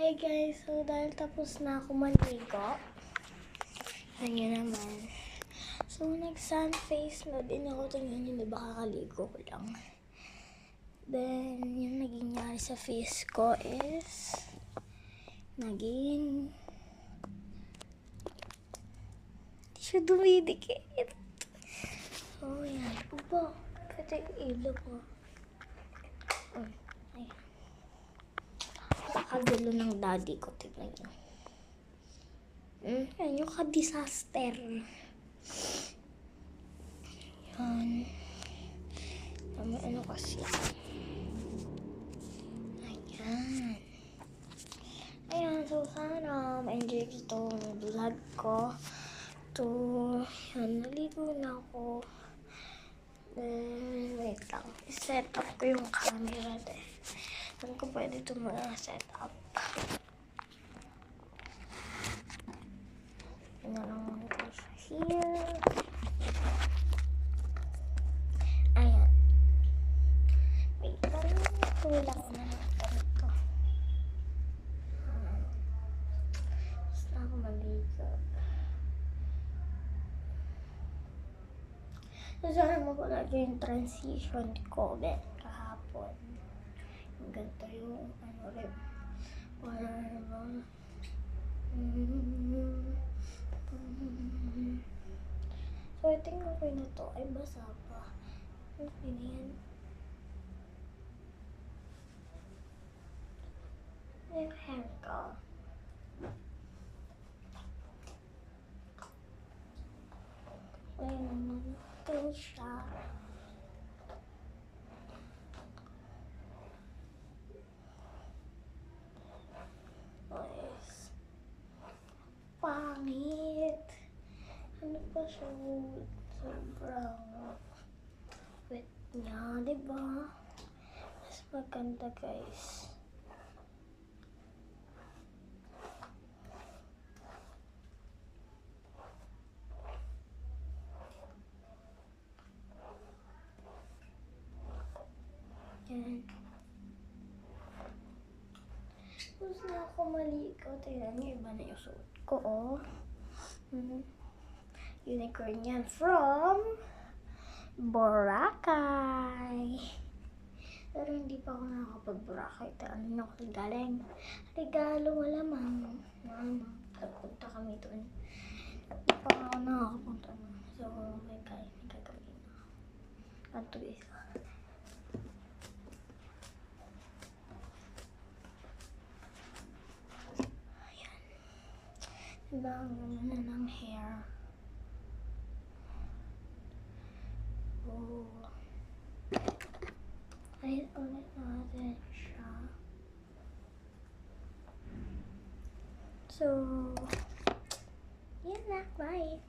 Hi guys, so dahil tapos na ako maligo, ganyan naman. So nag-sun face na din ako, tingnan nyo, diba kakaligo ko lang. Then, yung naging nangyari sa face ko is, naging, hindi siya dumidikit. So yan, upo, pwede yung ilo ko. Ayan. Nakagalo ng daddy ko, tignan nyo. Yan yung ka-disaster. Yan. Ano kasi. Ayan. Ayan, so sana ma-enjoy ito ng vlog ko. Yan, naligo na ako. Then, wait lang. I-set up ko yung camera din. Saan ko pwede ito ma-set up? Ano lang ito siya here. Ayan. Wait lang. Tulak na natin ito. Basta ako maligo. So, sana mo pala yung transition ko kahapon. Yung ganito yung ano rin. Wala naman. So, tingnan ko na to. Ay, basa pa. Ano yan? Yung hair ko. Ayun naman. Ito siya. Nice. Pangit. Ano pa siya? Sobrang wet niya, diba? Mas maganda, guys. Yan. Tapos na ako maligo. Tingnan niyo, iba na yung suot ko, oh. Unicorn yan from Boracay. Pero hindi pa ako nakakapag-Boracay. Ano na ako galing? Regalo, malamang. Nagpunta kami doon. Hindi pa ako nakakapunta na. So, may gagawin na. Ato isa. Ayan. Diba ang ganda na ng hair? Oh. Ay, ulit natin siya. So, yan na. Bye!